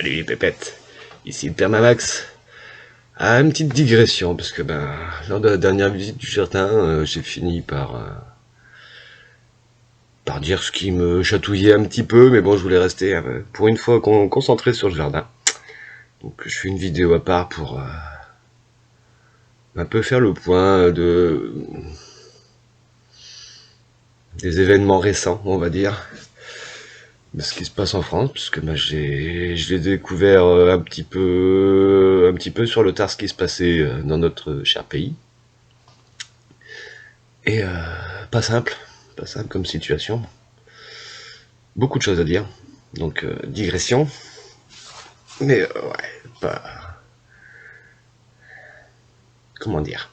Salut les pépettes, ici le Permamax. Ah, une petite digression, parce que lors de la dernière visite du jardin, j'ai fini par dire ce qui me chatouillait un petit peu, mais bon, je voulais rester pour une fois concentré sur le jardin. Donc je fais une vidéo à part pour un peu faire le point des événements récents, on va dire, de ce qui se passe en France, puisque je l'ai découvert un petit peu sur le tard ce qui se passait dans notre cher pays. Et pas simple comme situation. Beaucoup de choses à dire. Donc digression. Mais ouais, pas... Comment dire.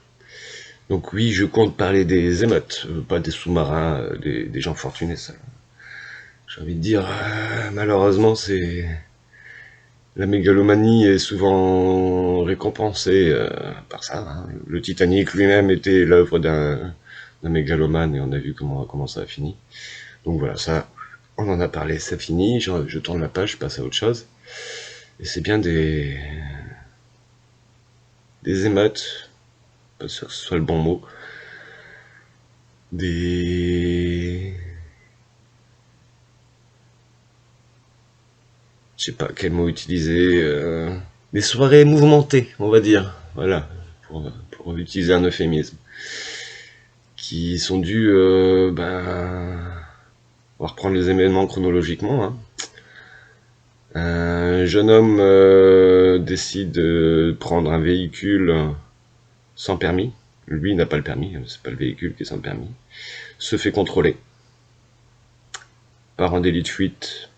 Donc oui, je compte parler des émeutes, pas des sous-marins, des gens fortunés. Ça. J'ai envie de dire, malheureusement, c'est... La mégalomanie est souvent récompensée par ça. Hein. Le Titanic lui-même était l'œuvre d'un mégalomane et on a vu comment ça a fini. Donc voilà, ça, on en a parlé, c'est fini, je tourne la page, je passe à autre chose. Et c'est bien des émeutes, pas sûr que ce soit le bon mot, des... Je sais pas quel mot utiliser, des soirées mouvementées, on va dire, voilà, pour utiliser un euphémisme, qui sont dues, on va reprendre les événements chronologiquement, hein. Un jeune homme décide de prendre un véhicule sans permis. Lui n'a pas le permis, c'est pas le véhicule qui est sans permis. Se fait contrôler. Part en délit de fuite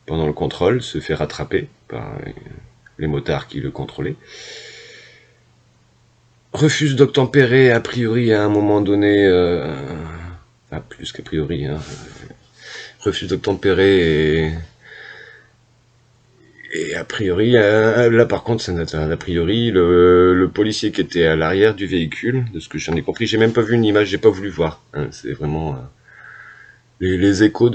pendant le contrôle, se fait rattraper par les motards qui le contrôlaient. Refuse d'obtempérer a priori à un moment donné, enfin plus qu'a priori, hein. Refuse d'obtempérer et a priori, là par contre, c'est a priori, le policier qui était à l'arrière du véhicule, de ce que j'en ai compris, j'ai même pas vu une image, j'ai pas voulu voir. Hein, c'est vraiment les échos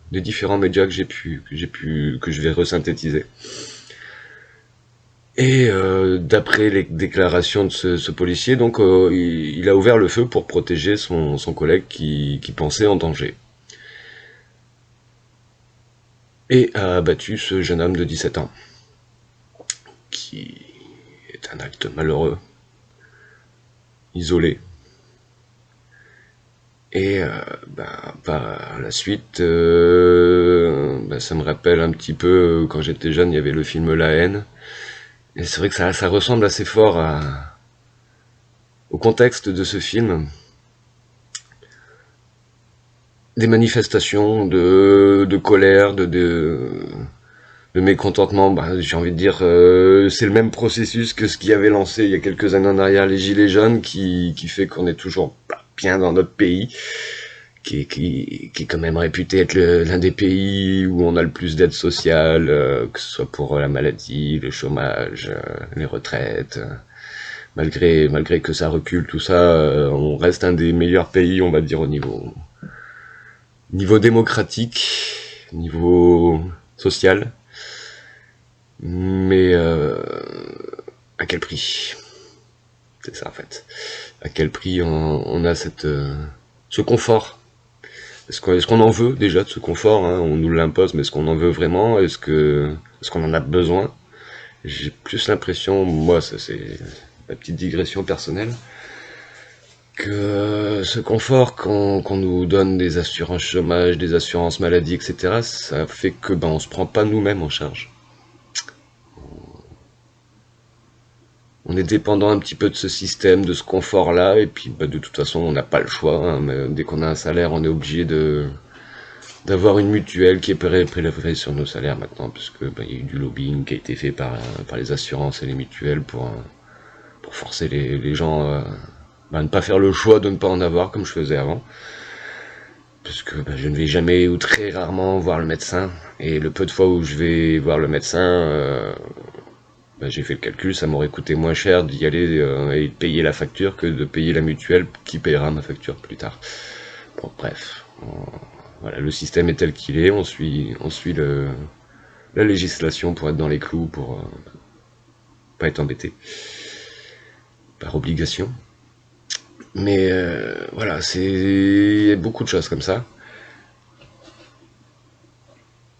des différents médias que que je vais resynthétiser. Et d'après les déclarations de ce policier, donc il a ouvert le feu pour protéger son collègue qui pensait en danger. Et a abattu ce jeune homme de 17 ans, qui est un acte malheureux, isolé. Et par la suite, ça me rappelle un petit peu, quand j'étais jeune, il y avait le film La Haine. Et c'est vrai que ça ressemble assez fort au contexte de ce film. Des manifestations de colère, de mécontentement, j'ai envie de dire, c'est le même processus que ce qui avait lancé il y a quelques années en arrière les Gilets jaunes, qui fait qu'on est toujours pas bien dans notre pays, qui est quand même réputé être l'un des pays où on a le plus d'aide sociale, que ce soit pour la maladie, le chômage, les retraites. Malgré que ça recule, tout ça, on reste un des meilleurs pays, on va dire, au niveau démocratique, niveau social. Mais à quel prix? C'est ça en fait. À quel prix on a ce confort? Est-ce qu'on en veut déjà de ce confort, hein? On nous l'impose, mais est-ce qu'on en veut vraiment? Est-ce qu'on en a besoin? J'ai plus l'impression, moi, ça c'est ma petite digression personnelle, que ce confort qu'on nous donne des assurances chômage, des assurances maladie, etc., ça fait que on se prend pas nous-mêmes en charge. On est dépendant un petit peu de ce système, de ce confort-là, et puis de toute façon on n'a pas le choix, hein, mais dès qu'on a un salaire, on est obligé d'avoir une mutuelle qui est prélevée sur nos salaires maintenant, parce que il y a eu du lobbying qui a été fait par les assurances et les mutuelles pour forcer les gens à ne pas faire le choix de ne pas en avoir comme je faisais avant. Parce que je ne vais jamais ou très rarement voir le médecin, et le peu de fois où je vais voir le médecin, j'ai fait le calcul, ça m'aurait coûté moins cher d'y aller et de payer la facture que de payer la mutuelle qui payera ma facture plus tard. Bon, bref, voilà, le système est tel qu'il est, on suit la législation pour être dans les clous, pour pas être embêté par obligation. Mais voilà, c'est beaucoup de choses comme ça.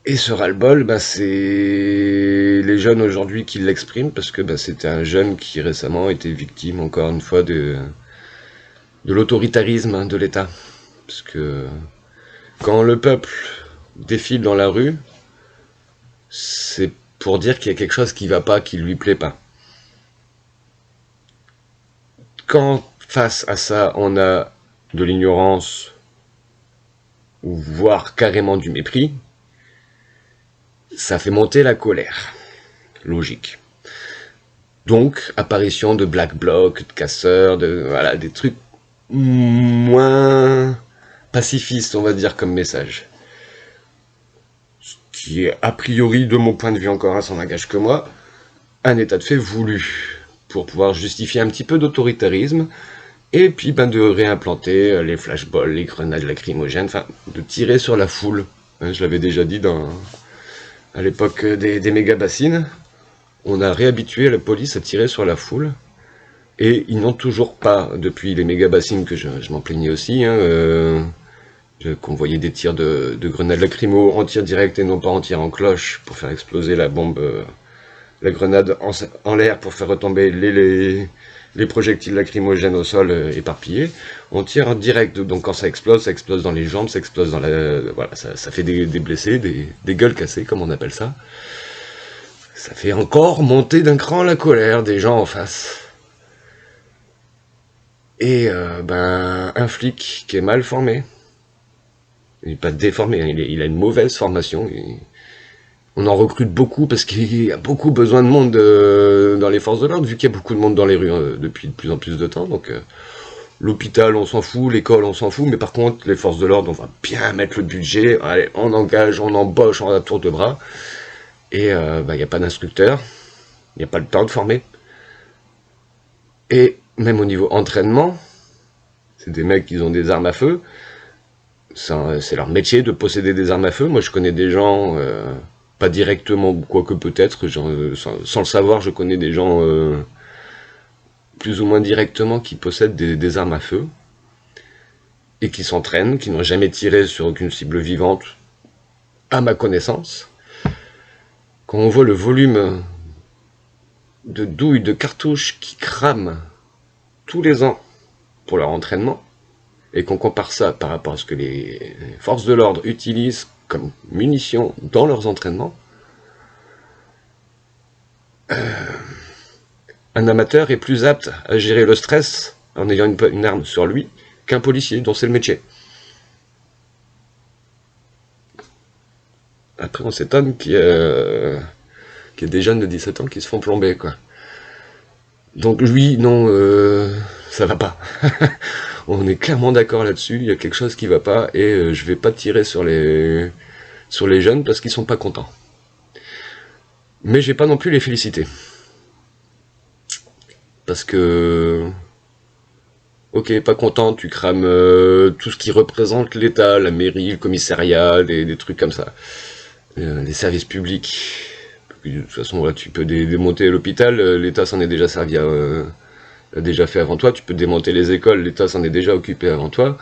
Et ce ras-le-bol, bah, c'est les jeunes aujourd'hui qui l'expriment, parce que bah, c'était un jeune qui récemment était victime, encore une fois, de l'autoritarisme, hein, de l'État. Parce que quand le peuple défile dans la rue, c'est pour dire qu'il y a quelque chose qui va pas, qui lui plaît pas. Quand face à ça, on a de l'ignorance, ou voire carrément du mépris, ça fait monter la colère. Logique. Donc, apparition de black blocs, de casseurs, voilà, des trucs moins pacifistes, on va dire, comme message. Ce qui est, a priori, de mon point de vue encore, ça n'engage que moi, un état de fait voulu, pour pouvoir justifier un petit peu d'autoritarisme, et puis ben, de réimplanter les flashballs, les grenades lacrymogènes, enfin, de tirer sur la foule. Je l'avais déjà dit à l'époque des méga-bassines, on a réhabitué la police à tirer sur la foule, et ils n'ont toujours pas, depuis les méga-bassines que je m'en plaignais aussi, qu'on voyait des tirs de grenades lacrymo en tir direct et non pas en tir en cloche pour faire exploser la bombe, la grenade en l'air pour faire retomber les projectiles lacrymogènes au sol éparpillés. On tire en direct, donc quand ça explose dans les jambes, ça explose dans la... Voilà, ça fait des blessés, des gueules cassées, comme on appelle ça. Ça fait encore monter d'un cran la colère des gens en face. Et ben, un flic qui est mal formé, il n'est pas déformé, hein, il a une mauvaise formation. On en recrute beaucoup parce qu'il y a beaucoup besoin de monde dans les forces de l'ordre, vu qu'il y a beaucoup de monde dans les rues depuis de plus en plus de temps. Donc l'hôpital, on s'en fout, l'école, on s'en fout, mais par contre, les forces de l'ordre, on va bien mettre le budget, allez, on engage, on embauche à tour de bras. Et bah, il n'y a pas d'instructeur, il n'y a pas le temps de former. Et même au niveau entraînement, c'est des mecs qui ont des armes à feu, c'est leur métier de posséder des armes à feu. Moi je connais des gens, pas directement, quoique peut-être, sans le savoir, je connais des gens plus ou moins directement qui possèdent des armes à feu, et qui s'entraînent, qui n'ont jamais tiré sur aucune cible vivante, à ma connaissance. Quand on voit le volume de douilles, de cartouches qui crament tous les ans pour leur entraînement, et qu'on compare ça par rapport à ce que les forces de l'ordre utilisent comme munitions dans leurs entraînements, un amateur est plus apte à gérer le stress en ayant une arme sur lui qu'un policier dont c'est le métier. Après on s'étonne qu'il y a des jeunes de 17 ans qui se font plomber, quoi. Donc oui, non, ça va pas. On est clairement d'accord là-dessus, il y a quelque chose qui va pas, et je vais pas tirer sur les jeunes parce qu'ils sont pas contents. Mais je vais pas non plus les féliciter. Parce que... Ok, pas content, tu crames tout ce qui représente l'État, la mairie, le commissariat, des trucs comme ça. Les services publics. De toute façon, là, tu peux démonter l'hôpital, l'État s'en est déjà servi l'a déjà fait avant toi, tu peux démonter les écoles, l'État s'en est déjà occupé avant toi.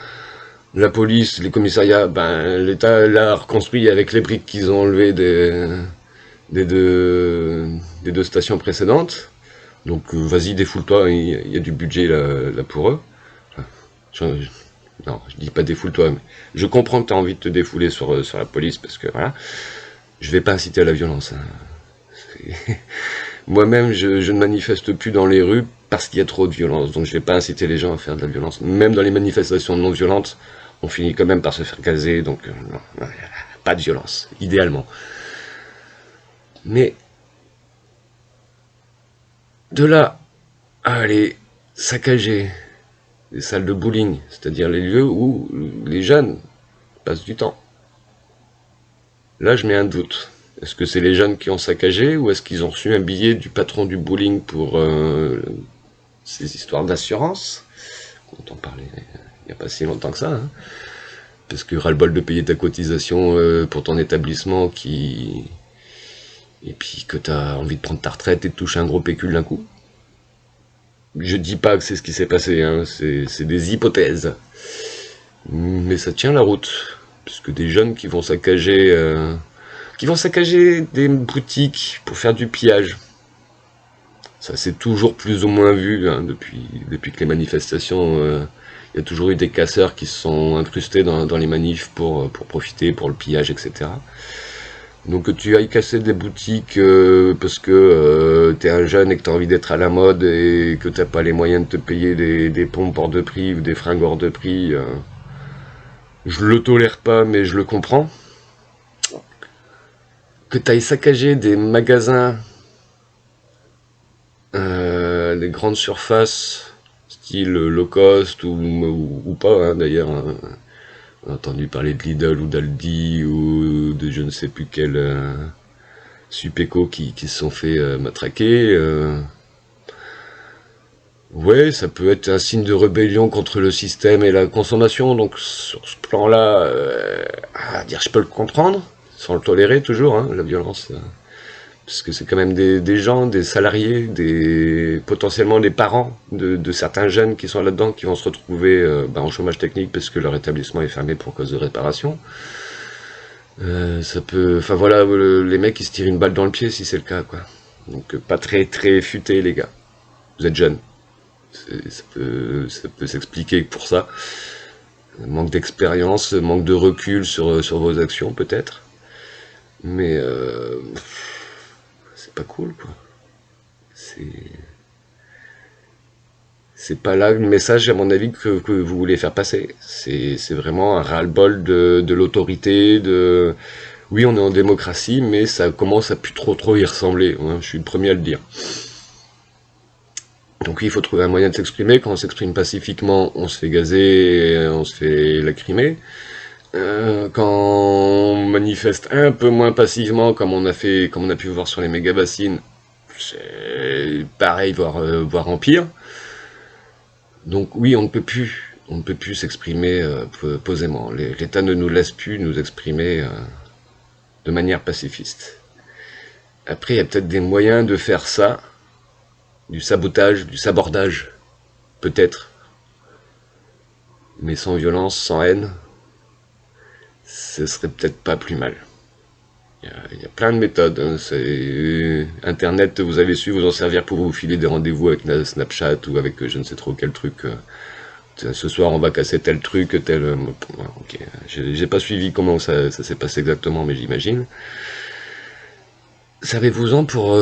La police, les commissariats, ben l'État l'a reconstruit avec les briques qu'ils ont enlevées des deux stations précédentes. Donc vas-y, défoule-toi, il y a du budget là pour eux. Enfin, non, je dis pas défoule-toi, mais je comprends que tu as envie de te défouler sur la police, parce que voilà, je vais pas inciter à la violence. Hein. Moi-même, je ne manifeste plus dans les rues parce qu'il y a trop de violence, donc je vais pas inciter les gens à faire de la violence. Même dans les manifestations non violentes, on finit quand même par se faire gazer, donc non, pas de violence, idéalement. Mais de là à aller saccager les salles de bowling, c'est-à-dire les lieux où les jeunes passent du temps, là je mets un doute. Est-ce que c'est les jeunes qui ont saccagé, ou est-ce qu'ils ont reçu un billet du patron du bowling pour ces histoires d'assurance, dont on parlait il n'y a pas si longtemps que ça, hein, parce que ras-le-bol de payer ta cotisation pour ton établissement qui et puis que t'as envie de prendre ta retraite et de toucher un gros pécule d'un coup. Je dis pas que c'est ce qui s'est passé, hein, c'est des hypothèses. Mais ça tient la route, puisque des jeunes qui vont saccager des boutiques pour faire du pillage. Ça c'est toujours plus ou moins vu, hein, depuis que les manifestations, il y a toujours eu des casseurs qui se sont incrustés dans les manifs pour profiter, pour le pillage, etc. Donc que tu ailles casser des boutiques parce que t'es un jeune et que t'as envie d'être à la mode et que t'as pas les moyens de te payer des pompes hors de prix ou des fringues hors de prix, je le tolère pas mais je le comprends. Que t'ailles saccager des magasins, des grandes surfaces, style low cost ou pas, hein, d'ailleurs, hein. On a entendu parler de Lidl ou d'Aldi ou de je ne sais plus quel Supéco qui se sont fait matraquer. Ouais, ça peut être un signe de rébellion contre le système et la consommation, donc sur ce plan-là, à dire je peux le comprendre, sans le tolérer toujours, hein, la violence. Parce que c'est quand même des gens, des salariés, potentiellement des parents de certains jeunes qui sont là-dedans, qui vont se retrouver en chômage technique parce que leur établissement est fermé pour cause de réparation. Ça peut, enfin voilà, les mecs ils se tirent une balle dans le pied si c'est le cas, quoi. Donc pas très très futé les gars. Vous êtes jeunes, ça peut s'expliquer pour ça. Manque d'expérience, manque de recul sur vos actions peut-être. Mais c'est pas cool, quoi. C'est c'est pas là le message, à mon avis, que vous voulez faire passer. C'est vraiment un ras-le-bol de l'autorité, de... Oui, on est en démocratie, mais ça commence à plus trop y ressembler, hein, je suis le premier à le dire. Donc oui, il faut trouver un moyen de s'exprimer. Quand on s'exprime pacifiquement, on se fait gazer, on se fait lacrymer. Quand on manifeste un peu moins passivement, comme on a pu voir sur les méga-bassines, c'est pareil, voire en pire. Donc oui, on ne peut plus s'exprimer posément. L'État ne nous laisse plus nous exprimer de manière pacifiste. Après, il y a peut-être des moyens de faire ça, du sabotage, du sabordage, peut-être, mais sans violence, sans haine, ce serait peut-être pas plus mal. Il y a plein de méthodes, hein. Internet, vous avez su vous en servir pour vous filer des rendez-vous avec Snapchat ou avec je ne sais trop quel truc. Ce soir on va casser tel truc, tel... ok, j'ai pas suivi comment ça s'est passé exactement, mais j'imagine. Savez-vous-en pour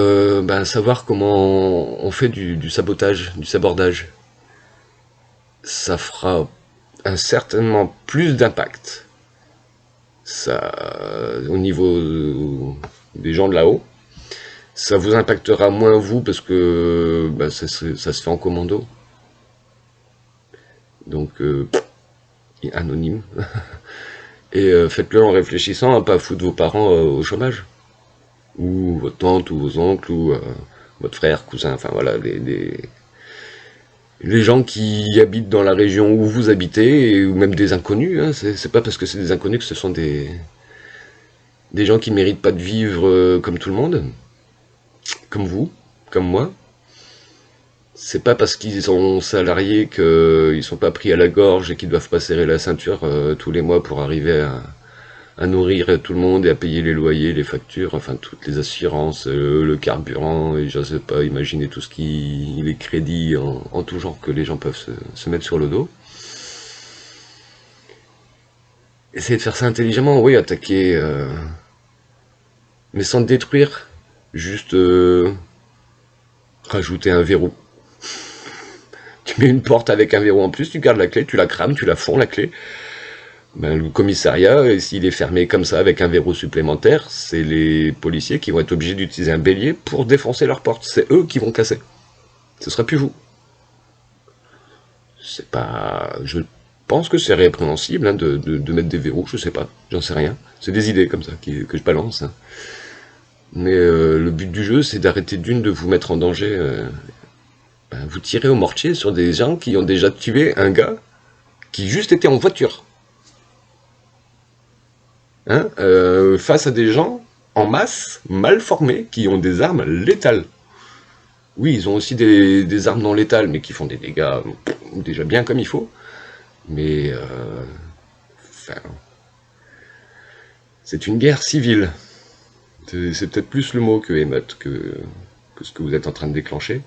savoir comment on fait du sabotage, du sabordage. Ça fera certainement plus d'impact. Ça, au niveau des gens de là-haut, ça vous impactera moins vous parce que ça se fait en commando. Donc, anonyme. Et faites-le en réfléchissant à pas foutre vos parents au chômage. Ou votre tante, ou vos oncles, ou votre frère, cousin, enfin voilà, les gens qui habitent dans la région où vous habitez, ou même des inconnus, hein, c'est pas parce que c'est des inconnus que ce sont des gens qui méritent pas de vivre comme tout le monde, comme vous, comme moi. C'est pas parce qu'ils sont salariés qu'ils sont pas pris à la gorge et qu'ils doivent pas serrer la ceinture tous les mois pour arriver à nourrir tout le monde et à payer les loyers, les factures, enfin toutes les assurances, le carburant, et je sais pas, imaginer tout les crédits en tout genre que les gens peuvent se mettre sur le dos. Essayez de faire ça intelligemment, oui, attaquer, mais sans détruire, juste rajouter un verrou. Tu mets une porte avec un verrou en plus, tu gardes la clé, tu la crames, tu la fonds la clé. Le commissariat, s'il est fermé comme ça avec un verrou supplémentaire, c'est les policiers qui vont être obligés d'utiliser un bélier pour défoncer leur porte. C'est eux qui vont casser. Ce sera plus vous. C'est pas... Je pense que c'est répréhensible hein, de mettre des verrous, je sais pas, j'en sais rien. C'est des idées comme ça que je balance. Hein. Mais le but du jeu, c'est d'arrêter de vous mettre en danger. Vous tirez au mortier sur des gens qui ont déjà tué un gars qui juste était en voiture. Hein, face à des gens en masse, mal formés, qui ont des armes létales. Oui, ils ont aussi des armes non létales, mais qui font des dégâts déjà bien comme il faut. Mais enfin, c'est une guerre civile. C'est peut-être plus le mot que émeute que ce que vous êtes en train de déclencher.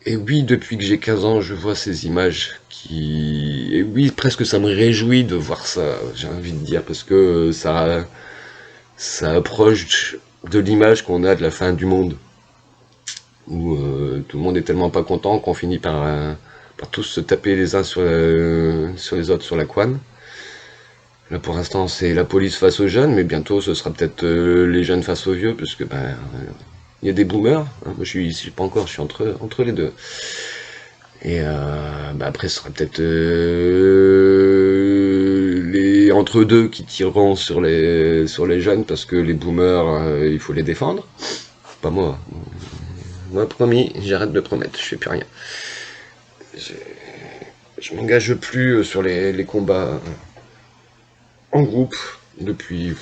Et oui, depuis que j'ai 15 ans, je vois ces images qui... Et oui, presque ça me réjouit de voir ça, j'ai envie de dire, parce que ça approche de l'image qu'on a de la fin du monde, où tout le monde est tellement pas content qu'on finit par tous se taper les uns sur les autres sur la couenne. Là, pour l'instant, c'est la police face aux jeunes, mais bientôt, ce sera peut-être les jeunes face aux vieux, parce que ben, il y a des boomers. Hein. Moi, je suis pas encore, je suis entre les deux. Et ben après, ce sera peut-être les entre deux qui tireront sur les jeunes, parce que les boomers, il faut les défendre. Pas moi. Moi, promis, j'arrête de promettre, je fais plus rien. Je, je m'engage plus sur les combats en groupe depuis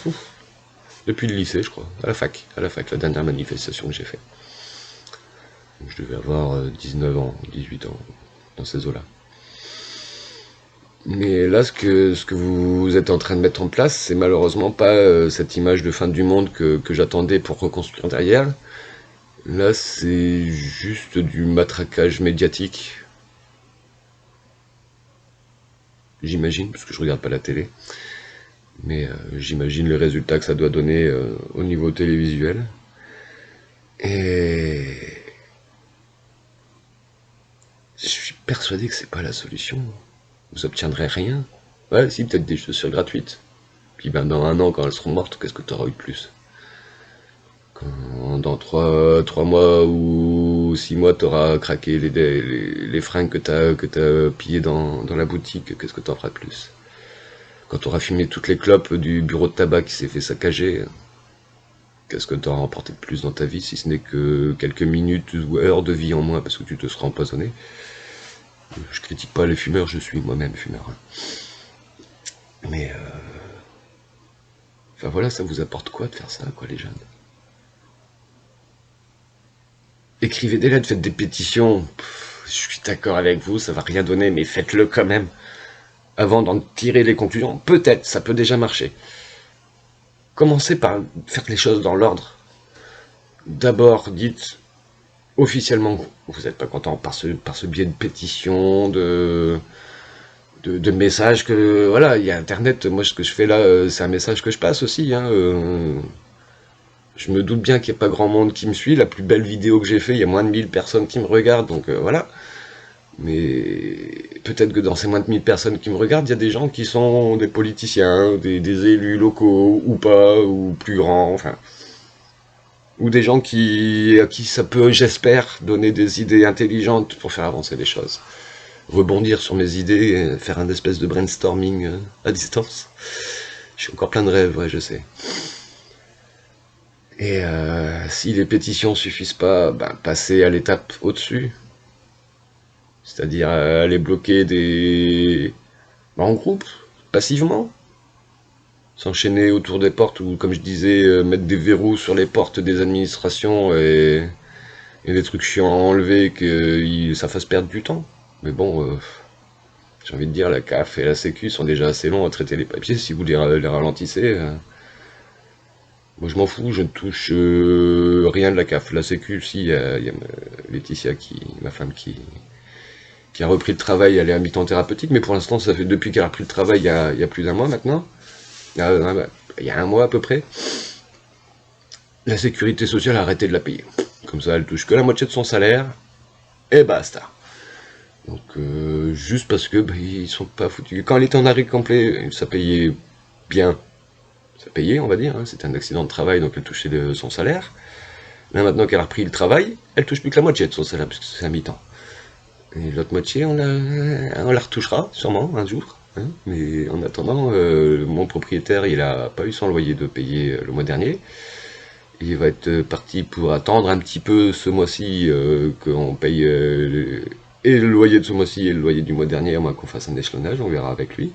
le lycée, je crois, à la fac, la dernière manifestation que j'ai fait. Je devais avoir 19 ans, 18 ans, dans ces eaux-là. Mais là, ce que vous êtes en train de mettre en place, c'est malheureusement pas cette image de fin du monde que j'attendais pour reconstruire derrière. Là, c'est juste du matraquage médiatique, j'imagine, parce que je regarde pas la télé. Mais j'imagine les résultats que ça doit donner au niveau télévisuel. Et je suis persuadé que c'est pas la solution. Vous obtiendrez rien. Ouais, si, peut-être des chaussures gratuites. Puis ben, dans un an, quand elles seront mortes, qu'est-ce que tu auras eu de plus? Dans 3 mois ou 6 mois, tu auras craqué les fringues que t'as pillées dans la boutique, qu'est-ce que tu en feras de plus? Quand tu auras fumé toutes les clopes du bureau de tabac qui s'est fait saccager, qu'est-ce que tu auras remporté de plus dans ta vie, si ce n'est que quelques minutes ou heures de vie en moins parce que tu te seras empoisonné? Je critique pas les fumeurs, je suis moi-même fumeur. Mais enfin voilà, ça vous apporte quoi de faire ça, quoi, les jeunes? Écrivez des lettres, faites des pétitions. Je suis d'accord avec vous, ça va rien donner, mais faites-le quand même. Avant d'en tirer les conclusions, peut-être, ça peut déjà marcher. Commencez par faire les choses dans l'ordre. D'abord, dites officiellement que vous n'êtes pas content par ce biais de pétition, de messages que... Voilà, il y a Internet, moi ce que je fais là, c'est un message que je passe aussi. Hein, je me doute bien qu'il n'y a pas grand monde qui me suit. La plus belle vidéo que j'ai fait, il y a moins de 1000 personnes qui me regardent, donc voilà. Mais peut-être que dans ces moins de 1000 personnes qui me regardent, il y a des gens qui sont des politiciens, des élus locaux, ou pas, ou plus grands, enfin... Ou des gens à qui ça peut, j'espère, donner des idées intelligentes pour faire avancer les choses. Rebondir sur mes idées, faire un espèce de brainstorming à distance. Je suis encore plein de rêves, ouais, je sais. Et si les pétitions suffisent pas, ben, passer à l'étape au-dessus. C'est-à-dire aller bloquer en groupe, passivement. S'enchaîner autour des portes ou, comme je disais, mettre des verrous sur les portes des administrations et des trucs chiants à enlever, que ça fasse perdre du temps. Mais bon, j'ai envie de dire, la CAF et la Sécu sont déjà assez longs à traiter les papiers. Si vous les ralentissez, moi je m'en fous, je ne touche rien de la CAF. La Sécu, si, il y a Laetitia, ma femme, qui a repris le travail, elle est à mi-temps thérapeutique, mais pour l'instant, ça fait depuis qu'elle a repris le travail, il y a plus d'un mois maintenant. Il y a un mois à peu près, la sécurité sociale a arrêté de la payer. Comme ça, elle touche que la moitié de son salaire, et basta. Donc, juste parce que ils sont pas foutus. Quand elle était en arrêt complet, ça payait bien. Ça payait, on va dire. Hein. C'était un accident de travail, donc elle touchait son salaire. Là, maintenant qu'elle a repris le travail, elle touche plus que la moitié de son salaire, parce que c'est à mi-temps. Et l'autre moitié, on la retouchera, sûrement, un jour. Hein. Mais en attendant, mon propriétaire, il a pas eu son loyer de payer le mois dernier. Il va être parti pour attendre un petit peu ce mois-ci qu'on paye et le loyer de ce mois-ci et le loyer du mois dernier, à moins qu'on fasse un échelonnage, on verra avec lui.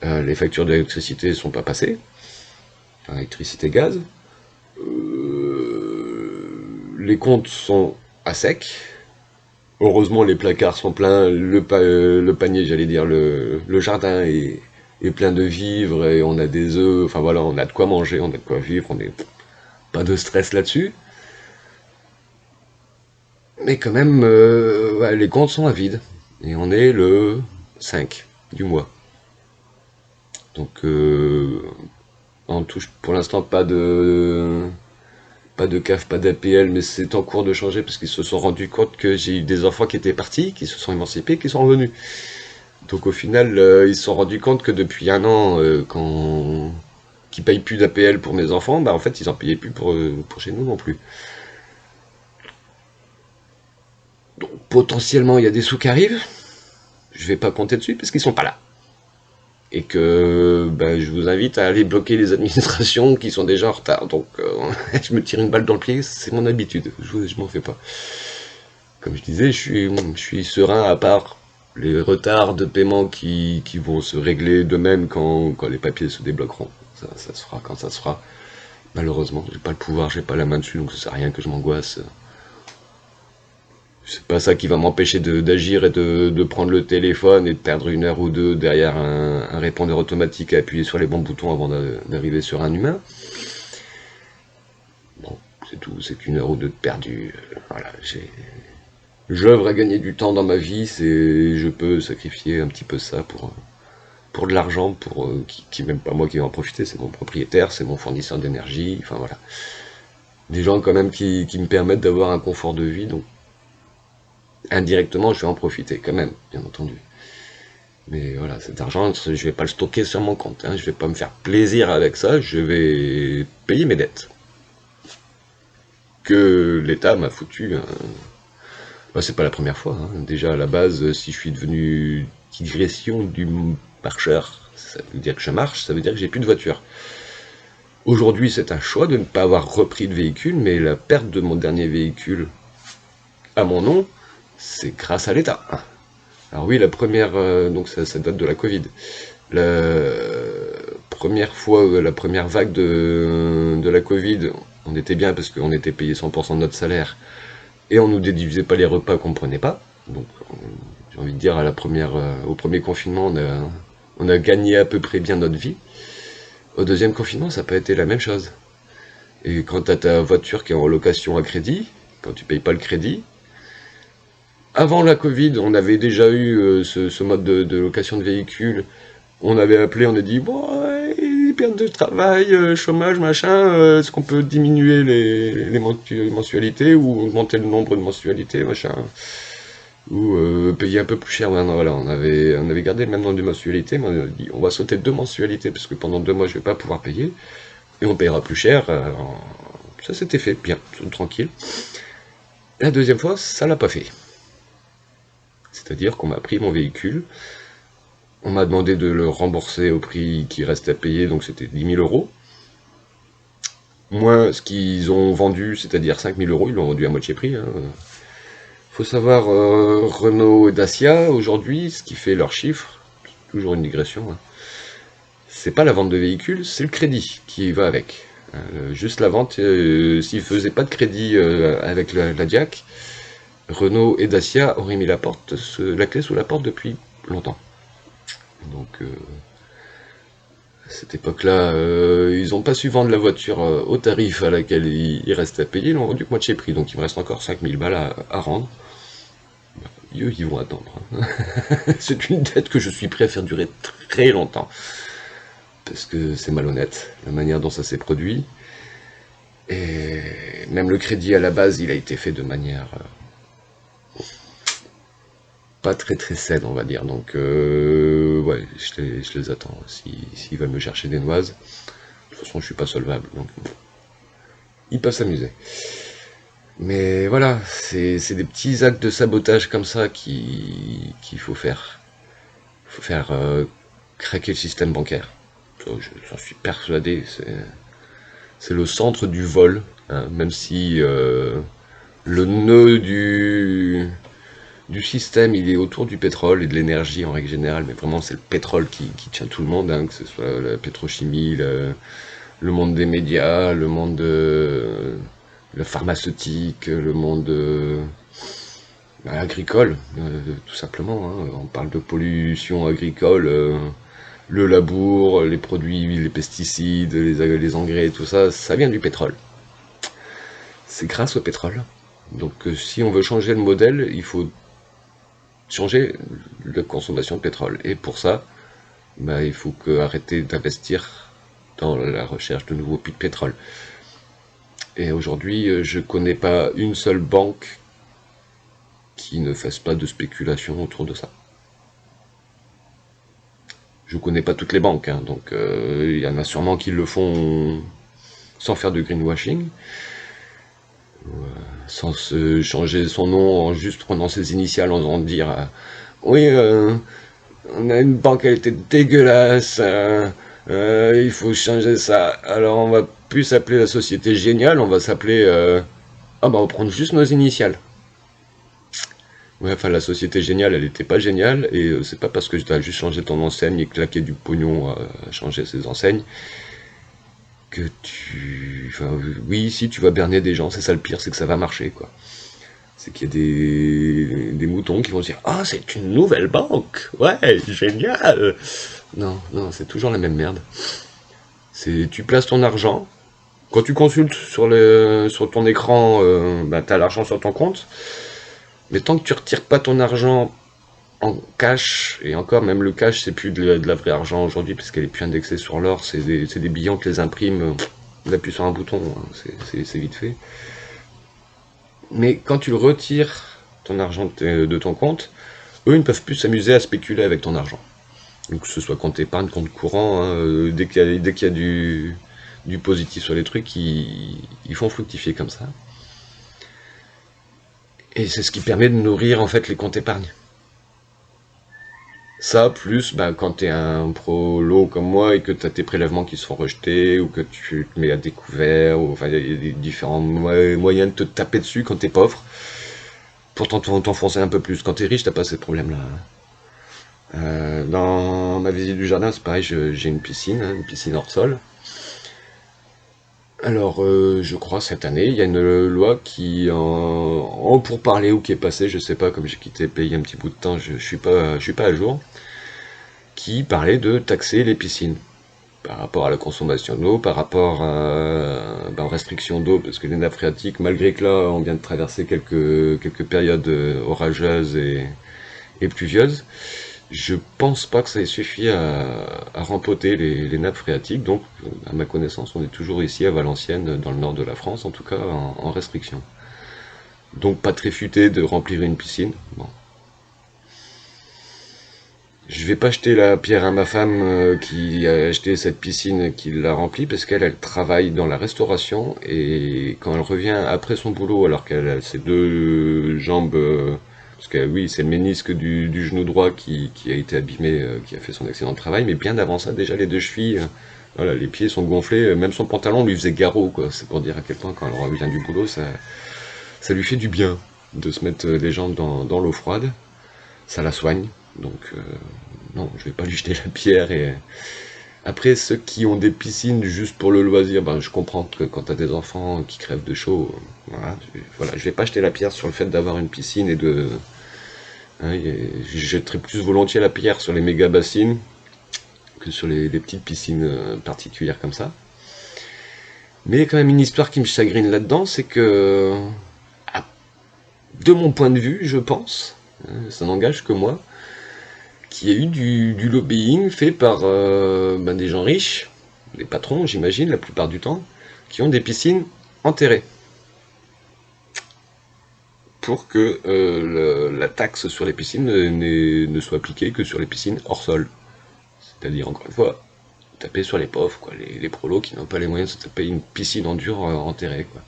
Les factures d'électricité ne sont pas passées. enfin, électricité, gaz. Les comptes sont à sec. Heureusement, les placards sont pleins, le panier, j'allais dire, le jardin est plein de vivres et on a des œufs, enfin voilà, on a de quoi manger, on a de quoi vivre, on n'est pas de stress là-dessus. Mais quand même, ouais, les comptes sont à vide. Et on est le 5 du mois. Donc, on touche pour l'instant pas de CAF, pas d'APL, mais c'est en cours de changer parce qu'ils se sont rendus compte que j'ai eu des enfants qui étaient partis, qui se sont émancipés, qui sont revenus. Donc au final, ils se sont rendus compte que depuis un an, qu'ils payent plus d'APL pour mes enfants, bah en fait ils en payaient plus pour chez nous non plus. Donc potentiellement il y a des sous qui arrivent, je vais pas compter dessus parce qu'ils sont pas là. Et que ben, je vous invite à aller bloquer les administrations qui sont déjà en retard. Donc je me tire une balle dans le pied, c'est mon habitude, je m'en fais pas. Comme je disais, je suis serein à part les retards de paiement qui vont se régler d'eux-mêmes quand les papiers se débloqueront. Ça se fera quand ça se fera. Malheureusement, j'ai pas le pouvoir, j'ai pas la main dessus, donc ça sert à rien que je m'angoisse. C'est pas ça qui va m'empêcher d'agir et de prendre le téléphone et de perdre une heure ou deux derrière un répondeur automatique à appuyer sur les bons boutons avant d'arriver sur un humain. Bon, c'est tout, c'est qu'une heure ou deux de perdu. Voilà, j'œuvre à gagner du temps dans ma vie, je peux sacrifier un petit peu ça pour de l'argent, qui même pas moi qui vais en profiter, c'est mon propriétaire, c'est mon fournisseur d'énergie, enfin voilà. Des gens quand même qui me permettent d'avoir un confort de vie, donc indirectement je vais en profiter quand même, bien entendu. Mais voilà, cet argent, je vais pas le stocker sur mon compte, hein, je vais pas me faire plaisir avec ça, je vais payer mes dettes. Que l'État m'a foutu. Bah, c'est pas la première fois, hein. Déjà à la base, si je suis devenu digression du marcheur, ça veut dire que je marche, ça veut dire que j'ai plus de voiture. Aujourd'hui, c'est un choix de ne pas avoir repris de véhicule, mais la perte de mon dernier véhicule à mon nom, c'est grâce à l'État. Alors oui, la première, donc ça date de la Covid. La première fois, la première vague de la Covid, on était bien parce qu'on était payé 100% de notre salaire et on nous déduisait pas les repas qu'on prenait pas. Donc j'ai envie de dire au premier confinement, on a gagné à peu près bien notre vie. Au deuxième confinement, ça n'a pas été la même chose. Et quand tu as ta voiture qui est en location à crédit, quand tu payes pas le crédit, avant la Covid, on avait déjà eu ce mode de location de véhicules. On avait appelé, on a dit, bon, ouais, perte de travail, chômage, machin, est-ce qu'on peut diminuer les mensualités ou augmenter le nombre de mensualités, machin, ou payer un peu plus cher. Maintenant, voilà, on avait gardé le même nombre de mensualités, mais on a dit, on va sauter 2 mensualités parce que pendant 2 mois, je vais pas pouvoir payer et on payera plus cher. Ça s'était fait, bien, tranquille. La deuxième fois, ça l'a pas fait. C'est-à-dire qu'on m'a pris mon véhicule, on m'a demandé de le rembourser au prix qui reste à payer, donc c'était 10 000 euros. Moins ce qu'ils ont vendu, c'est-à-dire 5 000 euros, ils l'ont vendu à moitié prix. Hein. Faut savoir, Renault et Dacia, aujourd'hui, ce qui fait leur chiffre, toujours une digression, hein, c'est pas la vente de véhicules, c'est le crédit qui va avec. Juste la vente, s'ils faisaient pas de crédit avec la Diac, Renault et Dacia auraient mis la clé sous la porte depuis longtemps. Donc à cette époque-là, ils n'ont pas su vendre la voiture au tarif à laquelle il reste à payer, ils l'ont vendu que moitié prix, donc il me reste encore 5 000 balles à rendre. Eux, ils vont attendre. C'est une dette que je suis prêt à faire durer très longtemps. Parce que c'est malhonnête, la manière dont ça s'est produit. Et même le crédit à la base, il a été fait de manière pas très très saine, on va dire. Donc, ouais, je les attends. S'ils veulent me chercher des noises, de toute façon, je suis pas solvable. Donc, ils peuvent s'amuser. Mais voilà, c'est des petits actes de sabotage comme ça qu'il faut faire. Il faut faire craquer le système bancaire. J'en suis persuadé. C'est le centre du vol, hein, même si le nœud du système il est autour du pétrole et de l'énergie en règle générale, mais vraiment c'est le pétrole qui tient tout le monde, hein, que ce soit la pétrochimie, le monde des médias, le monde de le pharmaceutique, le monde agricole, tout simplement. Hein. On parle de pollution agricole, le labour, les produits, les pesticides, les engrais, tout ça, ça vient du pétrole. C'est grâce au pétrole. Donc si on veut changer le modèle, il faut changer la consommation de pétrole. Et pour ça, bah, il faut arrêter d'investir dans la recherche de nouveaux puits de pétrole. Et aujourd'hui, je connais pas une seule banque qui ne fasse pas de spéculation autour de ça. Je connais pas toutes les banques, hein, donc il y en a sûrement qui le font sans faire de greenwashing, sans se changer son nom en juste prenant ses initiales en faisant dire oui, on a une banque, elle était dégueulasse, il faut changer ça. Alors on va plus s'appeler la société géniale, on va s'appeler ah bah on va prendre juste nos initiales. Ouais, enfin la société géniale, elle était pas géniale, et c'est pas parce que tu as juste changé ton enseigne et claqué du pognon à changer ses enseignes que tu... Enfin, oui, si tu vas berner des gens, c'est ça le pire, c'est que ça va marcher, quoi. C'est qu'il y a des moutons qui vont se dire ah, c'est une nouvelle banque, ouais, génial. Non, non, c'est toujours la même merde. C'est tu places ton argent. Quand tu consultes sur ton écran, bah, t'as l'argent sur ton compte. Mais tant que tu retires pas ton argent en cash, et encore, même le cash, c'est plus de la vraie argent aujourd'hui, parce qu'elle est plus indexée sur l'or, c'est des billets, on te les imprime, on appuie sur un bouton, hein, c'est vite fait. Mais quand tu le retires, ton argent de ton compte, eux, ils ne peuvent plus s'amuser à spéculer avec ton argent. Donc, que ce soit compte épargne, compte courant, hein, dès qu'il y a du positif sur les trucs, ils font fructifier comme ça. Et c'est ce qui permet de nourrir en fait les comptes épargne. Ça, plus bah, quand t'es un pro-low comme moi et que t'as tes prélèvements qui se font rejeter, ou que tu te mets à découvert, ou enfin il y a des différents moyens de te taper dessus quand t'es pauvre, pour t'enfoncer un peu plus. Quand t'es riche, t'as pas ces problèmes-là. Dans ma visite du jardin, c'est pareil, j'ai une piscine, hein, une piscine hors sol. Alors, je crois cette année, il y a une loi qui, en pourparlers ou qui est passée, je sais pas, comme j'ai quitté le pays un petit bout de temps, je suis pas à jour, qui parlait de taxer les piscines par rapport à la consommation d'eau, par rapport aux restrictions d'eau, parce que les nappes phréatiques, malgré que là, on vient de traverser quelques périodes orageuses et pluvieuses, je pense pas que ça ait suffi à rempoter les nappes phréatiques, donc à ma connaissance on est toujours ici à Valenciennes, dans le nord de la France, en tout cas en restriction. Donc pas très futé de remplir une piscine. Bon. Je vais pas jeter la pierre à ma femme qui a acheté cette piscine, qui l'a remplie, parce qu'elle travaille dans la restauration, et quand elle revient après son boulot, alors qu'elle a ses deux jambes, parce que oui, c'est le ménisque du genou droit qui a été abîmé, qui a fait son accident de travail, mais bien avant ça, déjà les deux chevilles, voilà, les pieds sont gonflés, même son pantalon lui faisait garrot, quoi. C'est pour dire à quel point quand elle revient du boulot, ça lui fait du bien de se mettre les jambes dans l'eau froide, ça la soigne, donc non, je vais pas lui jeter la pierre. Et après, ceux qui ont des piscines juste pour le loisir, ben je comprends que quand t'as des enfants qui crèvent de chaud, voilà, je vais pas jeter la pierre sur le fait d'avoir une piscine et de, hein, je jetterai plus volontiers la pierre sur les méga bassines que sur les petites piscines particulières comme ça. Mais il y a quand même une histoire qui me chagrine là-dedans, c'est que, de mon point de vue, je pense, ça n'engage que moi, qu'il y a eu du lobbying fait par des gens riches, des patrons, j'imagine, la plupart du temps, qui ont des piscines enterrées. Pour que la taxe sur les piscines ne soit appliquée que sur les piscines hors sol. C'est-à-dire, encore une fois, taper sur les pauvres, quoi, les prolos qui n'ont pas les moyens de se taper une piscine en dur enterrée, quoi.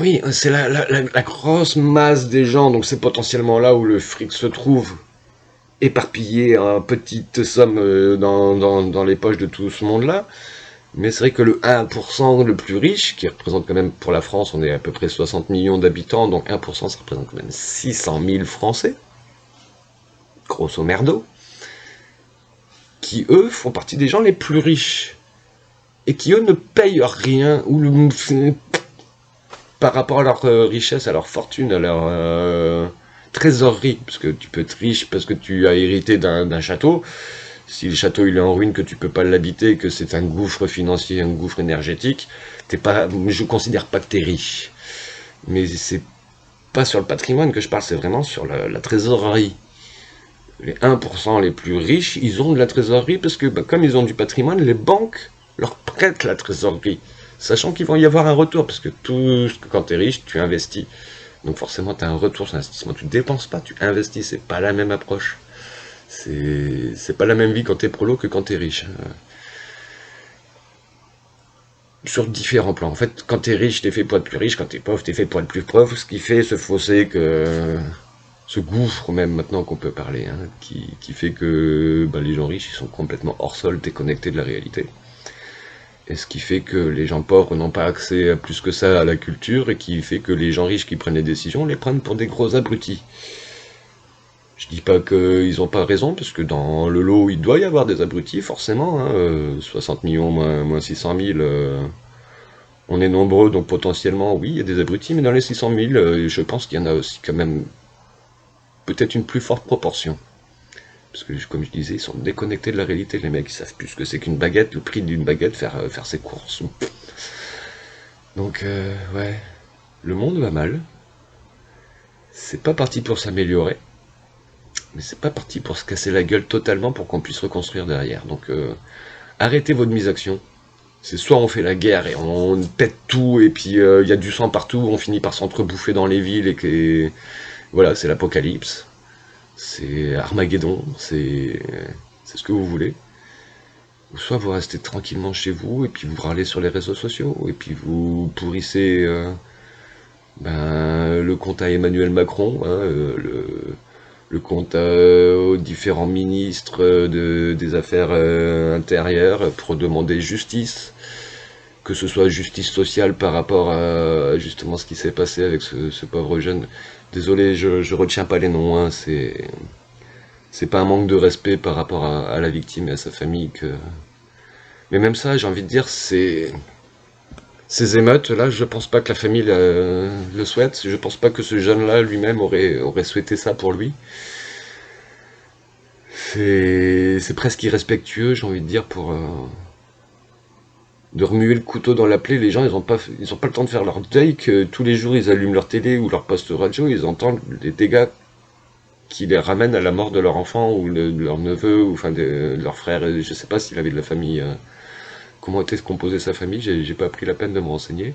Oui, c'est la grosse masse des gens, donc c'est potentiellement là où le fric se trouve, éparpillé en petites sommes dans les poches de tout ce monde-là. Mais c'est vrai que le 1% le plus riche, qui représente quand même pour la France, on est à peu près 60 millions d'habitants, donc 1% ça représente quand même 600 000 Français, grosso merdo, qui, eux, font partie des gens les plus riches, et qui, eux, ne payent rien, par rapport à leur richesse, à leur fortune, à leur trésorerie, parce que tu peux être riche parce que tu as hérité d'un château. Si le château il est en ruine, que tu peux pas l'habiter, que c'est un gouffre financier, un gouffre énergétique, t'es pas, je considère pas que t'es riche. Mais c'est pas sur le patrimoine que je parle, c'est vraiment sur la trésorerie. Les 1% les plus riches, ils ont de la trésorerie parce que comme ils ont du patrimoine, les banques leur prêtent la trésorerie, sachant qu'il va y avoir un retour, parce que quand tu es riche, tu investis. Donc forcément, tu as un retour sur l'investissement. Tu ne dépenses pas, tu investis, c'est pas la même approche. C'est pas la même vie quand tu es prolo que quand tu es riche. Sur différents plans. En fait, quand tu es riche, tu es fait pour être plus riche, quand tu es pauvre, tu es fait pour être plus pauvre, ce qui fait ce fossé ce gouffre même maintenant qu'on peut parler, hein, qui fait que les gens riches ils sont complètement hors sol, déconnectés de la réalité. Et ce qui fait que les gens pauvres n'ont pas accès à plus que ça à la culture, et qui fait que les gens riches qui prennent les décisions les prennent pour des gros abrutis. Je dis pas qu'ils n'ont pas raison, parce que dans le lot il doit y avoir des abrutis forcément, hein, 60 millions moins 600 000, on est nombreux donc potentiellement oui il y a des abrutis, mais dans les 600 000 je pense qu'il y en a aussi quand même peut-être une plus forte proportion. Parce que, comme je disais, ils sont déconnectés de la réalité, les mecs, ils savent plus ce que c'est qu'une baguette, le prix d'une baguette, faire ses courses. Donc, ouais, le monde va mal. C'est pas parti pour s'améliorer, mais c'est pas parti pour se casser la gueule totalement pour qu'on puisse reconstruire derrière. Donc, arrêtez votre mise-action. C'est soit on fait la guerre et on pète tout, et puis il y a du sang partout, on finit par s'entrebouffer dans les villes, voilà, c'est l'apocalypse. C'est Armageddon, c'est ce que vous voulez. Ou soit vous restez tranquillement chez vous, et puis vous râlez sur les réseaux sociaux, et puis vous pourrissez le compte à Emmanuel Macron, hein, le compte aux différents ministres des Affaires intérieures pour demander justice, que ce soit justice sociale par rapport à justement ce qui s'est passé avec ce pauvre jeune. Désolé, je retiens pas les noms, hein, c'est pas un manque de respect par rapport à la victime et à sa famille que. Mais même ça, j'ai envie de dire, ces émeutes-là, je pense pas que la famille le souhaite. Je pense pas que ce jeune-là lui-même aurait souhaité ça pour lui. C'est presque irrespectueux, j'ai envie de dire, de remuer le couteau dans la plaie. Les gens, ils ont pas le temps de faire leur deuil, que tous les jours ils allument leur télé ou leur poste radio, ils entendent les dégâts qui les ramènent à la mort de leur enfant ou de leur neveu ou enfin de leur frère. Je sais pas s'il avait de la famille. Comment était composée sa famille, j'ai pas pris la peine de me renseigner.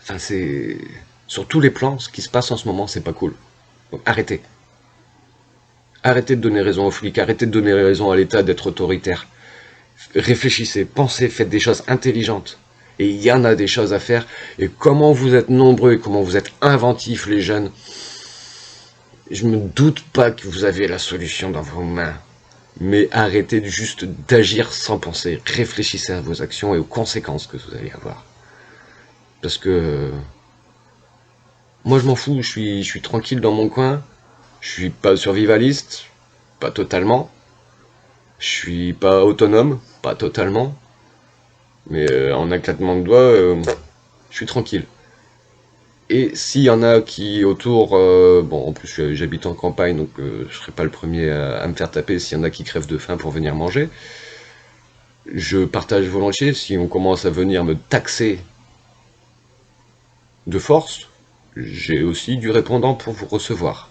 Enfin, c'est sur tous les plans, ce qui se passe en ce moment, c'est pas cool. Donc arrêtez. Arrêtez de donner raison aux flics, arrêtez de donner raison à l'État d'être autoritaire. Réfléchissez, pensez, faites des choses intelligentes. Et il y en a des choses à faire. Et comment vous êtes nombreux et comment vous êtes inventifs, les jeunes, je me doute pas que vous avez la solution dans vos mains. Mais arrêtez juste d'agir sans penser. Réfléchissez à vos actions et aux conséquences que vous allez avoir. Parce que moi je m'en fous, je suis tranquille dans mon coin. Je suis pas survivaliste, pas totalement. Je suis pas autonome, pas totalement. Mais en un claquement de doigts, je suis tranquille. Et s'il y en a qui autour, bon en plus j'habite en campagne, donc je serai pas le premier à me faire taper s'il y en a qui crèvent de faim pour venir manger. Je partage volontiers. Si on commence à venir me taxer de force, j'ai aussi du répondant pour vous recevoir.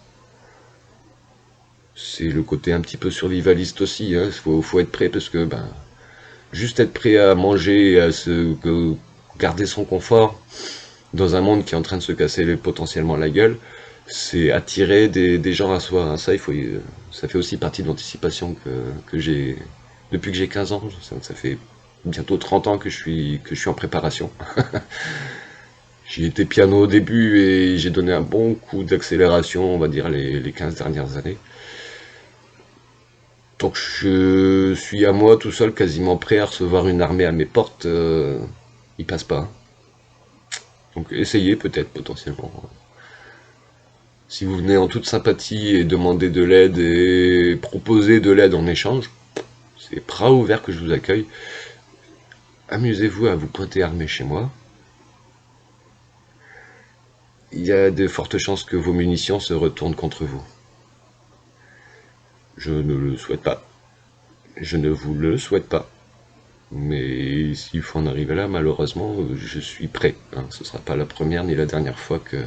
C'est le côté un petit peu survivaliste aussi, hein. Faut être prêt, parce que juste être prêt à manger et à garder son confort dans un monde qui est en train de se casser potentiellement la gueule, c'est attirer des gens à soi, hein. Ça fait aussi partie de l'anticipation que j'ai depuis que j'ai 15 ans. Ça fait bientôt 30 ans que je suis en préparation. J'ai été piano au début et j'ai donné un bon coup d'accélération, on va dire, les 15 dernières années. Donc je suis à moi tout seul, quasiment prêt à recevoir une armée à mes portes, il passe pas. Donc essayez peut-être potentiellement. Si vous venez en toute sympathie et demandez de l'aide et proposer de l'aide en échange, C'est bras ouverts que je vous accueille. Amusez-vous à vous pointer armé chez moi. Il y a de fortes chances que vos munitions se retournent contre vous. Je ne le souhaite pas. Je ne vous le souhaite pas. Mais s'il faut en arriver là, malheureusement, je suis prêt. Hein. Ce ne sera pas la première ni la dernière fois que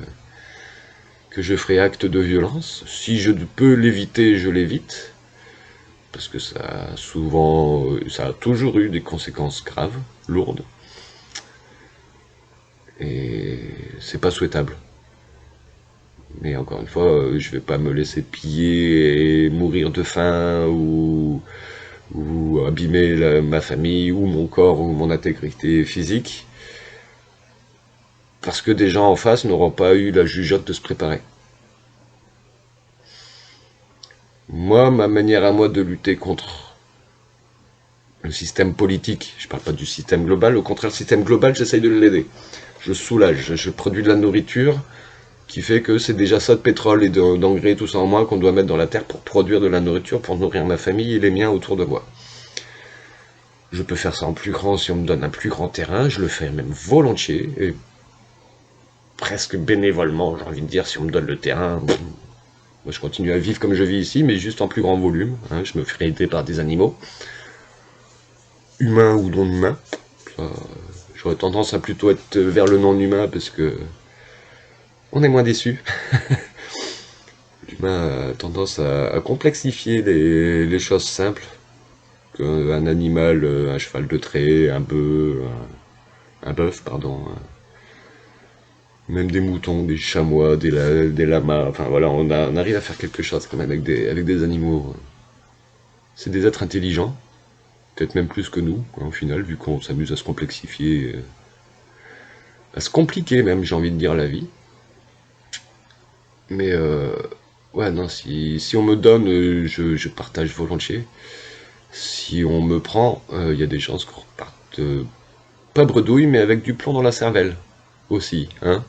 je ferai acte de violence. Si je peux l'éviter, je l'évite. Parce que ça a toujours eu des conséquences graves, lourdes. Et c'est pas souhaitable. Mais encore une fois, je vais pas me laisser piller et mourir de faim ou abîmer ma famille ou mon corps ou mon intégrité physique parce que des gens en face n'auront pas eu la jugeote de se préparer. Moi, ma manière à moi de lutter contre le système politique, je parle pas du système global, au contraire, le système global, j'essaye de l'aider. Je soulage, je produis de la nourriture qui fait que c'est déjà ça de pétrole et d'engrais, tout ça en moins qu'on doit mettre dans la terre pour produire de la nourriture, pour nourrir ma famille et les miens autour de moi. Je peux faire ça en plus grand si on me donne un plus grand terrain, je le fais même volontiers, et presque bénévolement, j'ai envie de dire, si on me donne le terrain. Moi je continue à vivre comme je vis ici, mais juste en plus grand volume. Hein, je me ferai aider par des animaux, humains ou non humains. Ça, j'aurais tendance à plutôt être vers le non humain parce que on est moins déçu. L'humain a tendance à complexifier les choses simples. Un animal, un cheval de trait, un bœuf, pardon, même des moutons, des chamois, des lamas, enfin voilà, on arrive à faire quelque chose quand même avec des animaux. C'est des êtres intelligents, peut-être même plus que nous, hein, au final, vu qu'on s'amuse à se complexifier, à se compliquer même, j'ai envie de dire, la vie. Mais ouais, non, si on me donne, je partage volontiers. Si on me prend, il y a des chances qu'on reparte pas bredouille, mais avec du plomb dans la cervelle aussi, hein.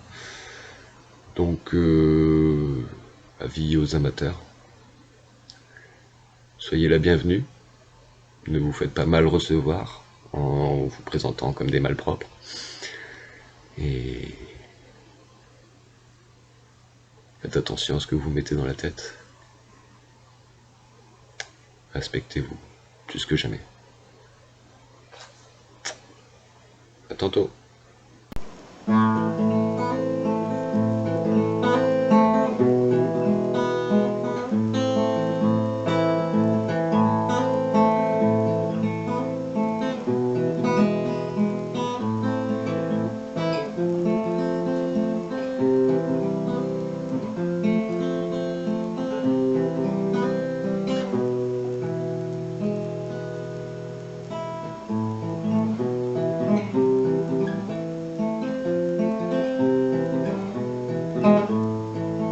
Donc, avis aux amateurs, soyez la bienvenue. Ne vous faites pas mal recevoir en vous présentant comme des malpropres. Et faites attention à ce que vous mettez dans la tête. Respectez-vous, plus que jamais. À tantôt.